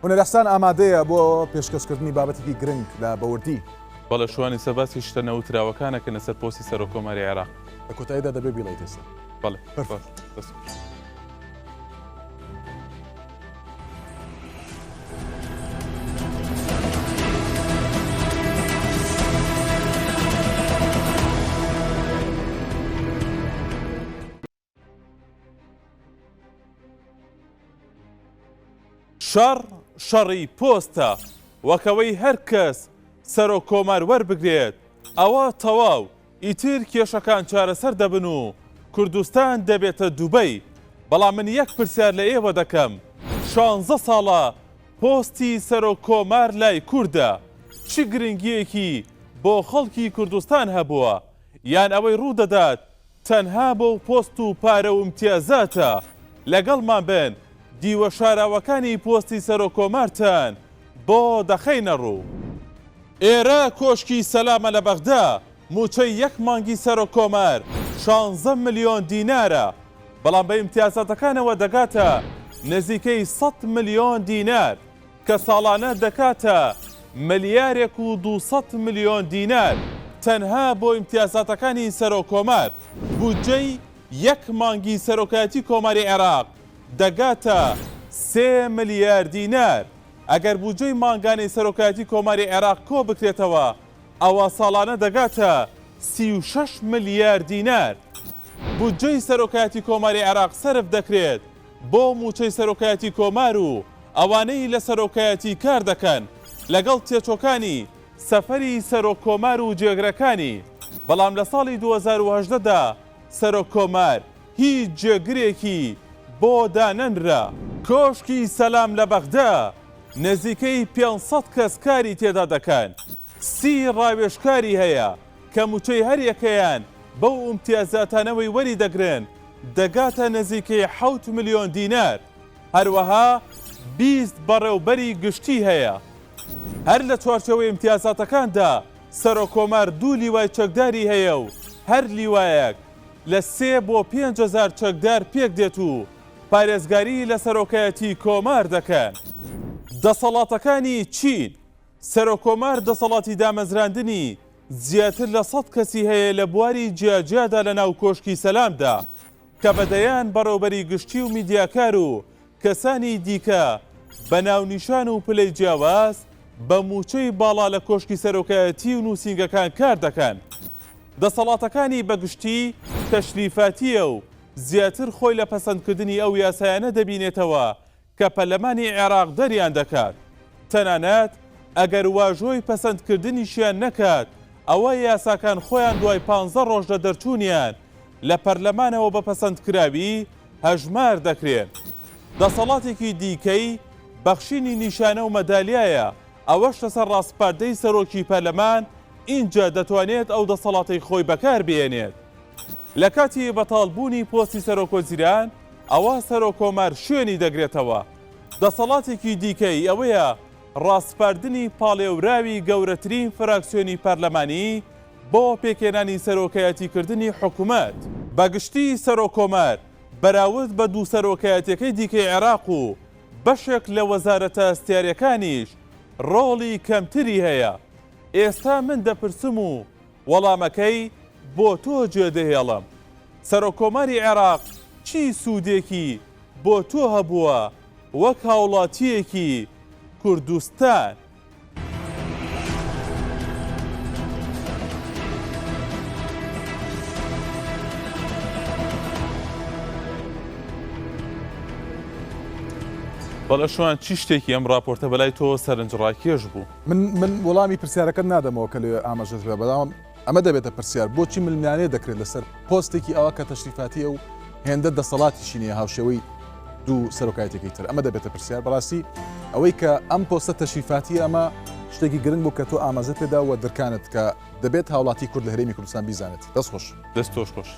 هونەرەحسان ئامادەیە بۆ پێشکەشکردنی بابەتێکی گرنگ لە بەوردی. بەڵێ شوانی سەباسی شتە نەوتراوەکانەکەنە سەر پۆستی سەر و کۆماری عێراق. بە کۆتاییدا دەبێ بیڵێیت ئێستا. بەڵێ شەڕی پۆستە وەکەوەی هەر کەس سەر و کۆمار وەربگرێت ئەوە تەواو ئیتر کێشەکان چارەسەر دەبن و کوردستان دەبێتە دووبەی. بەڵام من یەک پرسیار لە ئێوە دەکەم، 16 ساڵە پۆستی سەر و کۆمار لای کووردە، چی گرنگیەکی بۆ خەڵکی کوردستان هەبووە؟ یان ئەوەی ڕوودەدات تەنها بۆ پۆست و پارە و امتیازاتە؟ لەگەڵمان بن دیوە شاراوەکانی پۆستی سەر و کۆمارتان بۆ دەخەینە ڕوو. ئێرە کۆشکی سەلامە لە بەغدا، موچەی یەک مانگی سەر و کۆمار 16 ملیۆن دینارە، بەڵام بە امتیازاتەکانەوە دەگاتە نزیکەی 100 ملیۆن دینار کە ساڵانە دەکاتە ملیارێک و 200 ملیۆن دینار تەنها بۆ امتیازاتەکانی سەر و کۆمار. بودجەی یەک مانگی سەرۆکایەتی کۆماری عێراق دەگاتە 3 ملیار دینار. ئەگەر بودجەی مانگانی سەرۆکایەتی کۆماری عێراق کۆ بکرێتەوە ئەوە ساڵانە دەگاتە 36 ملیار دینار. بودجەی سەرۆکایەتی کۆماری عێراق سەرف دەکرێت بۆ موچەی سەرۆکایەتی کۆمار و ئەوانەی لە سەرۆکایەتی کار دەکەن لەگەڵ تێچۆکانی سەفەری سەرۆک کۆمار و جێگرەکانی. بەڵام لە ساڵی 2018دا سەرۆک کۆمار هیچ جێگرێکی بۆ دانەنرا. کۆشکی سەلام لە بەغدا نزیکەی 500 کەس کاری تێدا دەکەن، 30 ڕاوێژکاری هەیە کە موچەی هەر یەکەیان بەو امتیازاتانەوەی وەری دەگرن دەگاتە نزیکەی 7 ملیۆن دینار. هەروەها 20 بەڕێوبەری گشتی هەیە. هەر لە چوارچەوەی امتیازاتەکاندا سەرۆک کۆمار 2 لیوای چەکداری هەیە و هەر لیوایەک لە 3 بۆ 5,000 چەکدار پێک دێت و پارێزگاری لە سەرۆکایەتی کۆمار دەکەن. دەسەڵاتەکانی چین، سەرۆک کۆمار دەسەڵاتی دامەزراندنی زیاتر لە 100 کەسی هەیە لە بواری جیاجیادا لە ناو کۆشکی سەلامدا کە بەدەیان بەڕێوبەری گشتی و میدیاکار و کەسانی دیکە بە ناونیشان و پلەی جیاواز بە موچەی باڵا لە کۆشکی سەرۆکایەتی و نووسینگەکان کار دەکەن. دەسەڵاتەکانی بەگشتی تەشریفاتیە و زیاتر خۆی لە پەسەندکردنی ئەو یاسایانە دەبینێتەوە کە پەرلەمانی عێراق دەریان دەکات. تەنانەت ئەگەر واژۆی پەسەندکردنیشیان نەکات ئەوە یاساکان خۆیان دوای 15 ڕۆژ لە دەرچوونیان لە پەرلەمانەوە بە پەسەندکراوی هەژمار دەکرێن. دەسەڵاتێکی دیکەی بەخشینی نیشانە و مەدالیایە، ئەوەش لەسەر ڕاستپاردەی سەرۆکی پەرلەمان اینجا دەتوانێت ئەو دەسەڵاتی خۆی بەکار بێنێت. لە کاتی بەتاڵبوونی پۆستی سەرۆکۆزیران ئەوە سەرۆک کۆمار شوێنی دەگرێتەوە. دەسەڵاتێکی دیکەی ئەوەیە ڕاستپاردنی پاڵێوراوی گەورەترین فراکسیۆنی پەرلەمانی بۆ پێکێنانی سەرۆکایەتیکردنی حکوومەت. بەگشتی سەرۆک کۆمار بەراورد بە دوو سەرۆکایەتیەکەی دیکەی عێراق و بەشێک لە وەزارەتە ئەستیارەکانیش ڕۆڵی کەمتری هەیە. ئێستا من دەپرسم و وەڵامەکەی بۆ تۆ گوێدەهێڵم. سەرۆک کۆماری عێراق چی سوودێکی بۆ تۆ هەبووە وەک هاوڵاتیەکی کوردستان؟ بەڵێ شوان چی شتێکی ئەم راپۆرتە بەلای تۆ سەرنجڕاکێش بوو؟ من وەڵامی پرسیارەکە نادەمەوە کە لێ ئاماژەت بێ، بەڵام ئەمە دەبێتە پرسیار بۆچی ملمیانێ دەکرێت لەسەر پۆستێکی ئەوە کە تەشریفاتیە و هێندە دەسەڵاتیشی نیە هاوشێوەی دوو سەرۆکایەتێکی تر. ئەمە دەبێتە پرسیار. بەڕاستی ئەوەی کە ئەم پۆستە تەشریفاتی ئەمە شتێکی گرنگ بوو کە تۆ ئاماژەت پێدا و دەرکانت کە دەبێت هاوڵاتی کورد لە هەرێمی کوردستان بیزانێت. دەست خۆش. دەست تۆش خۆش.